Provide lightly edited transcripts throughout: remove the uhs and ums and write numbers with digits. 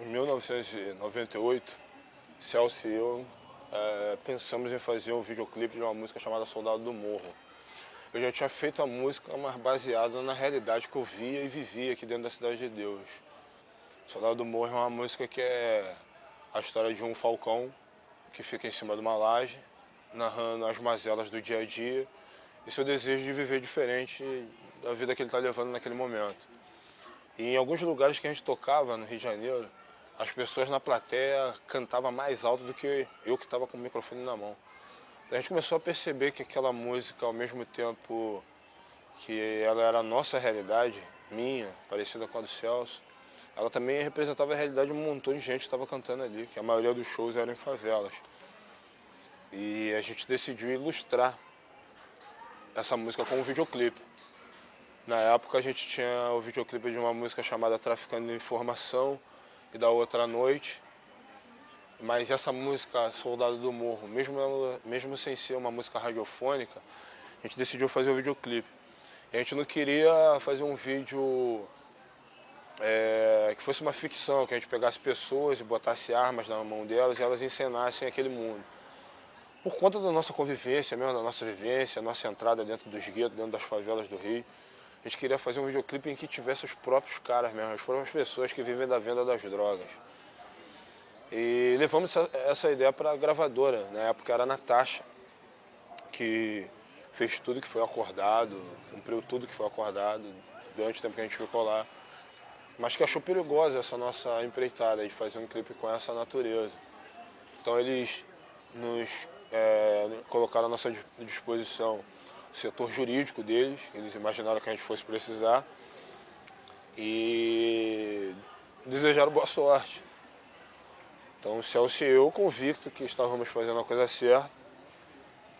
Em 1998, Celso e eu pensamos em fazer um videoclipe de uma música chamada Soldado do Morro. Eu já tinha feito a música, mas baseada na realidade que eu via e vivia aqui dentro da Cidade de Deus. Soldado do Morro é uma música que é a história de um falcão que fica em cima de uma laje, narrando as mazelas do dia a dia e seu desejo de viver diferente da vida que ele está levando naquele momento. E em alguns lugares que a gente tocava no Rio de Janeiro, as pessoas na plateia cantavam mais alto do que eu que estava com o microfone na mão. Então a gente começou a perceber que aquela música, ao mesmo tempo que ela era a nossa realidade, minha, parecida com a do Celso, ela também representava a realidade de um montão de gente que estava cantando ali, que a maioria dos shows eram em favelas. E a gente decidiu ilustrar essa música com um videoclipe. Na época a gente tinha o videoclipe de uma música chamada Traficando de Informação e da outra noite. Mas essa música Soldado do Morro, mesmo sem ser uma música radiofônica, a gente decidiu fazer o videoclipe. E a gente não queria fazer um vídeo que fosse uma ficção, que a gente pegasse pessoas e botasse armas na mão delas e elas encenassem aquele mundo. Por conta da nossa convivência mesmo, da nossa vivência, a nossa entrada dentro dos guetos, dentro das favelas do Rio, a gente queria fazer um videoclipe em que tivesse os próprios caras mesmo, as próprias pessoas que vivem da venda das drogas. E levamos essa ideia para a gravadora, na época era a Natasha, que fez tudo que foi acordado, cumpriu tudo que foi acordado durante o tempo que a gente ficou lá, mas que achou perigosa essa nossa empreitada de fazer um clipe com essa natureza. Então eles nos colocaram à nossa disposição o setor jurídico deles, eles imaginaram que a gente fosse precisar e desejaram boa sorte. Então o Celso e eu, convicto que estávamos fazendo a coisa certa,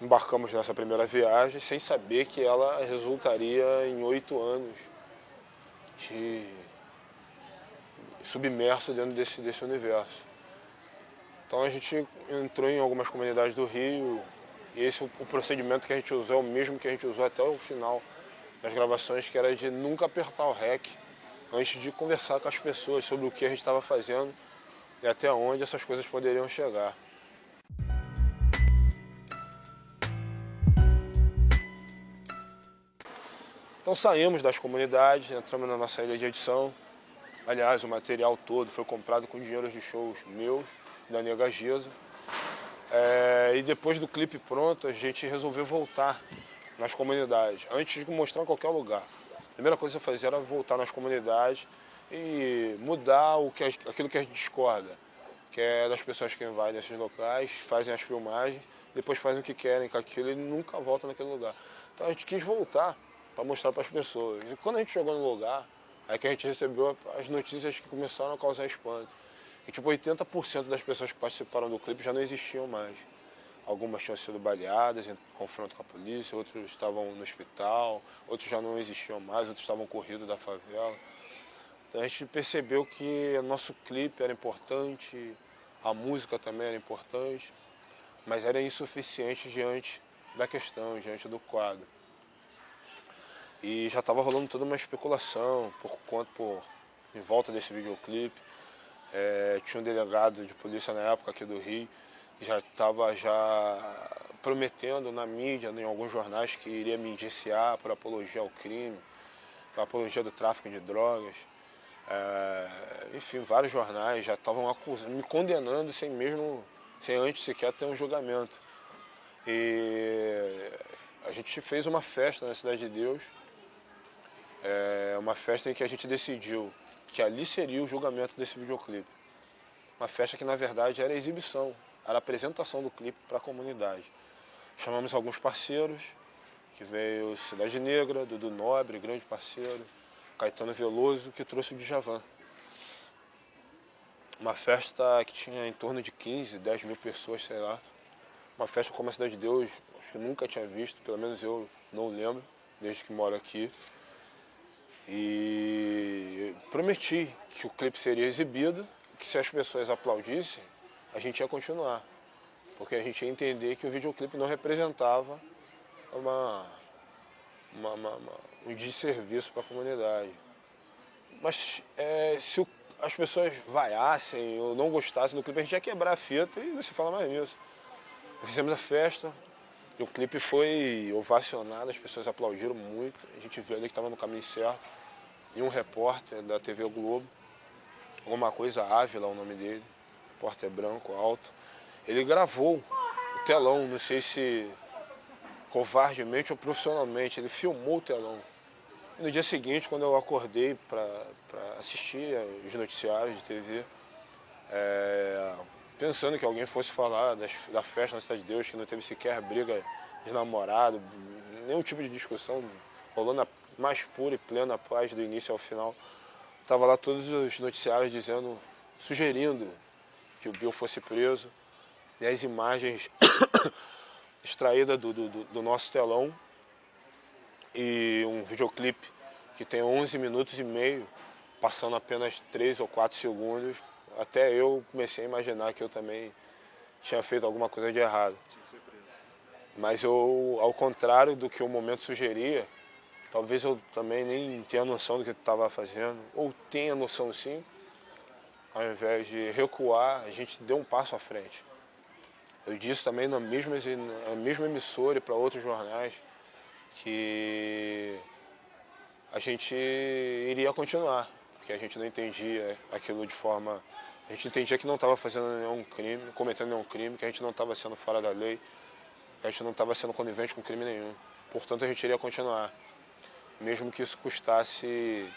embarcamos nessa primeira viagem sem saber que ela resultaria em 8 anos de submerso dentro desse universo. Então a gente entrou em algumas comunidades do Rio e o procedimento que a gente usou é o mesmo que a gente usou até o final das gravações, que era de nunca apertar o REC antes de conversar com as pessoas sobre o que a gente estava fazendo e até onde essas coisas poderiam chegar. Então saímos das comunidades, entramos na nossa ilha de edição. Aliás, o material todo foi comprado com dinheiro de shows meus, da Nega Giza. E depois do clipe pronto, a gente resolveu voltar nas comunidades, antes de mostrar em qualquer lugar. A primeira coisa que eu fazia era voltar nas comunidades e mudar aquilo que a gente discorda, que é das pessoas que vai nesses locais, fazem as filmagens, depois fazem o que querem com aquilo e nunca voltam naquele lugar. Então a gente quis voltar para mostrar para as pessoas. E quando a gente chegou no lugar, é que a gente recebeu as notícias que começaram a causar espanto. E tipo, 80% das pessoas que participaram do clipe já não existiam mais. Algumas tinham sido baleadas em confronto com a polícia, outros estavam no hospital, outros já não existiam mais, outros estavam corridos da favela. Então a gente percebeu que nosso clipe era importante, a música também era importante, mas era insuficiente diante da questão, diante do quadro. E já estava rolando toda uma especulação em volta desse videoclipe. Tinha um delegado de polícia na época aqui do Rio, que já estava prometendo na mídia, em alguns jornais, que iria me indiciar por apologia ao crime, por apologia do tráfico de drogas. Enfim, vários jornais já estavam me condenando sem antes sequer ter um julgamento. E a gente fez uma festa na Cidade de Deus, uma festa em que a gente decidiu que ali seria o julgamento desse videoclipe. Uma festa que na verdade era exibição, era a apresentação do clipe para a comunidade. Chamamos alguns parceiros, que veio Cidade Negra, Dudu Nobre, grande parceiro, Caetano Veloso, que trouxe o Djavan. Uma festa que tinha em torno de 15, 10 mil pessoas, sei lá. Uma festa como a Cidade de Deus, acho que nunca tinha visto, pelo menos eu não lembro, desde que moro aqui. E prometi que o clipe seria exibido, que se as pessoas aplaudissem, a gente ia continuar. Porque a gente ia entender que o videoclipe não representava um desserviço para a comunidade. Mas as pessoas vaiassem ou não gostassem do clipe, a gente ia quebrar a fita e não se fala mais nisso. Fizemos a festa e o clipe foi ovacionado, as pessoas aplaudiram muito. A gente viu ali que estava no caminho certo. E um repórter da TV Globo, alguma coisa Ávila, o nome dele, repórter branco, alto, ele gravou o telão, não sei se covardemente ou profissionalmente, ele filmou o telão. E no dia seguinte, quando eu acordei para assistir os noticiários de TV, pensando que alguém fosse falar da festa na Cidade de Deus, que não teve sequer briga de namorado, nenhum tipo de discussão, rolando a mais pura e plena paz do início ao final. Tava lá todos os noticiários dizendo, sugerindo que o Bill fosse preso, e as imagens extraídas do nosso telão e um videoclipe que tem 11 minutos e meio, passando apenas 3 ou 4 segundos. Até eu comecei a imaginar que eu também tinha feito alguma coisa de errado. Tinha que ser preso. Mas eu, ao contrário do que o momento sugeria, talvez eu também nem tenha noção do que eu estava fazendo, ou tenha noção sim, ao invés de recuar, a gente deu um passo à frente. Eu disse também na mesma emissora e para outros jornais que a gente iria continuar, porque a gente não entendia aquilo de forma... A gente entendia que não estava fazendo nenhum crime, cometendo nenhum crime, que a gente não estava sendo fora da lei, que a gente não estava sendo conivente com crime nenhum. Portanto, a gente iria continuar, mesmo que isso custasse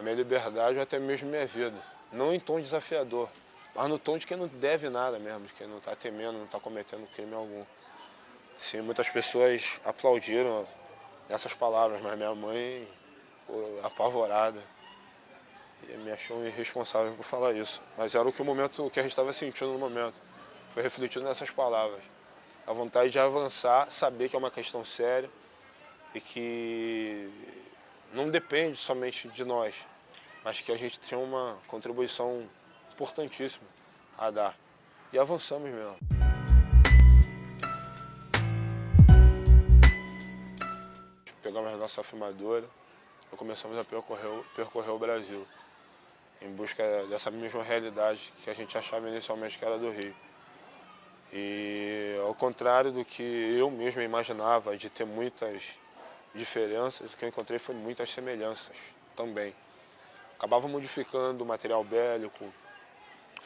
a minha liberdade ou até mesmo minha vida. Não em tom desafiador, mas no tom de quem não deve nada mesmo, de quem não está temendo, não está cometendo crime algum. Sim, muitas pessoas aplaudiram essas palavras, mas minha mãe ficou apavorada e me achou irresponsável por falar isso. Mas era o que a gente estava sentindo no momento. Foi refletido nessas palavras. A vontade de avançar, saber que é uma questão séria e que não depende somente de nós, mas que a gente tem uma contribuição importantíssima a dar. E avançamos mesmo. Pegamos a nossa filmadora e começamos a percorrer o Brasil, em busca dessa mesma realidade que a gente achava inicialmente que era do Rio. E ao contrário do que eu mesmo imaginava de ter muitas diferenças, o que eu encontrei foi muitas semelhanças também. Acabava modificando o material bélico,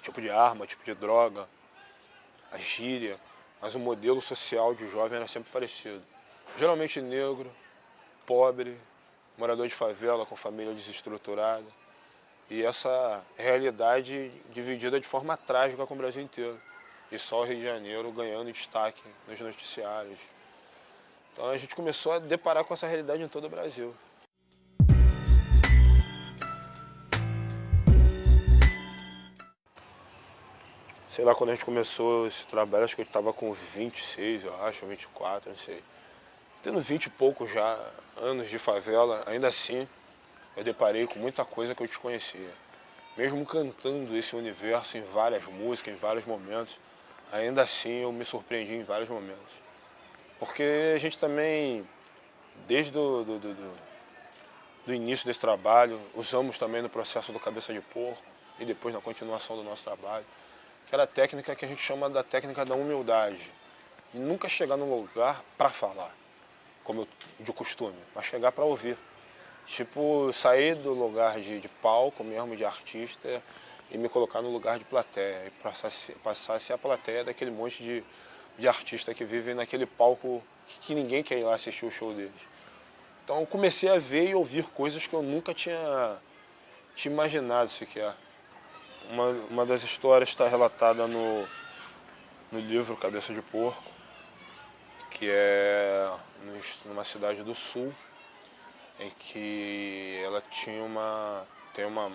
tipo de arma, tipo de droga, a gíria, mas o modelo social de jovem era sempre parecido. Geralmente negro, pobre, morador de favela com família desestruturada. E essa realidade dividida de forma trágica com o Brasil inteiro. E só o Rio de Janeiro ganhando destaque nos noticiários. Então a gente começou a deparar com essa realidade em todo o Brasil. Sei lá, quando a gente começou esse trabalho, acho que eu estava com 26, eu acho, 24, não sei. Tendo 20 e poucos já anos de favela, ainda assim, eu deparei com muita coisa que eu desconhecia. Mesmo cantando esse universo em várias músicas, em vários momentos, ainda assim eu me surpreendi em vários momentos. Porque a gente também, desde do início desse trabalho, usamos também no processo do Cabeça de Porco e depois na continuação do nosso trabalho, que era a técnica que a gente chama da técnica da humildade. E nunca chegar num lugar para falar, como de costume, mas chegar para ouvir. Tipo, sair do lugar de palco mesmo, de artista, e me colocar no lugar de plateia. E passar a ser a plateia daquele monte de artistas que vivem naquele palco que ninguém quer ir lá assistir o show deles. Então eu comecei a ver e ouvir coisas que eu nunca tinha imaginado sequer. Uma das histórias está relatada no livro Cabeça de Porco, que é numa cidade do sul, em que ela tem uma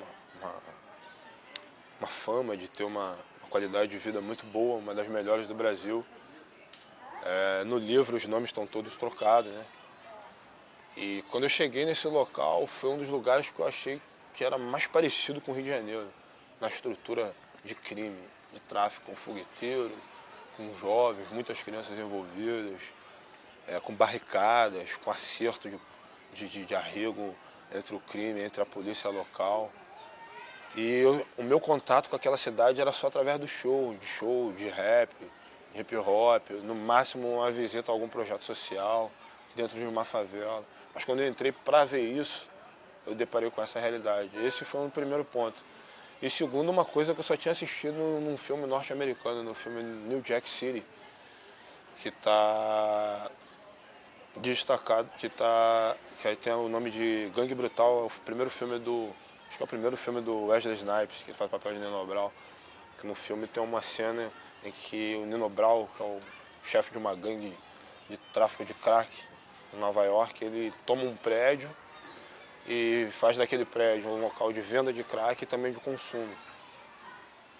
fama de ter uma qualidade de vida muito boa, uma das melhores do Brasil. No livro os nomes estão todos trocados, né? E quando eu cheguei nesse local, foi um dos lugares que eu achei que era mais parecido com o Rio de Janeiro, na estrutura de crime, de tráfico com fogueteiro, com jovens, muitas crianças envolvidas, com barricadas, com acerto de arrego entre o crime, entre a polícia local. O meu contato com aquela cidade era só através do show, de rap, hip hop, no máximo uma visita a algum projeto social dentro de uma favela. Mas quando eu entrei para ver isso, eu deparei com essa realidade. Esse foi um primeiro ponto. E segundo, uma coisa que eu só tinha assistido num filme norte-americano, no filme New Jack City, que está destacado, que tem o nome de Gangue Brutal, é o primeiro filme acho que é o primeiro filme do Wesley Snipes, que faz o papel de Nino Brown, que no filme tem uma cena em que o Nino Brown, que é o chefe de uma gangue de tráfico de crack em Nova York, ele toma um prédio e faz daquele prédio um local de venda de crack e também de consumo.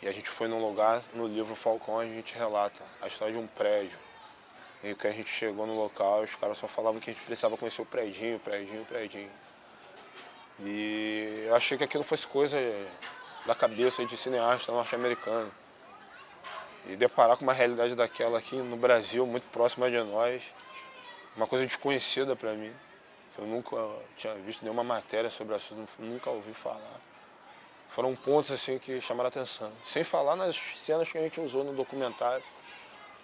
E a gente foi num lugar, no livro Falcão, a gente relata a história de um prédio. E que a gente chegou no local, os caras só falavam que a gente precisava conhecer o predinho. E eu achei que aquilo fosse coisa da cabeça de cineasta norte-americano. E deparar com uma realidade daquela aqui no Brasil, muito próxima de nós, uma coisa desconhecida para mim, que eu nunca tinha visto nenhuma matéria sobre o assunto, nunca ouvi falar. Foram pontos assim que chamaram a atenção. Sem falar nas cenas que a gente usou no documentário,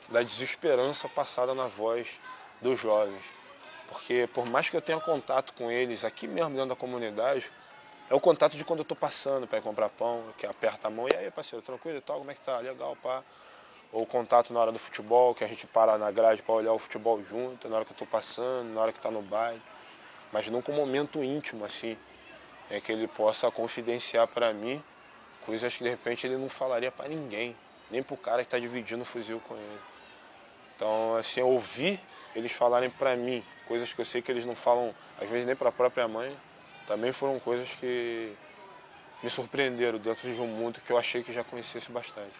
da desesperança passada na voz dos jovens. Porque por mais que eu tenha contato com eles aqui mesmo dentro da comunidade, é o contato de quando eu estou passando para ir comprar pão, que aperta a mão, e aí parceiro, tranquilo e tal, como é que tá? Legal, pá. Ou o contato na hora do futebol, que a gente para na grade para olhar o futebol junto, na hora que eu estou passando, na hora que está no baile. Mas nunca um momento íntimo assim, é que ele possa confidenciar para mim coisas que de repente ele não falaria para ninguém, nem para o cara que está dividindo o fuzil com ele. Então, assim, ouvir eles falarem para mim coisas que eu sei que eles não falam, às vezes nem para a própria mãe, também foram coisas que me surpreenderam dentro de um mundo que eu achei que já conhecesse bastante.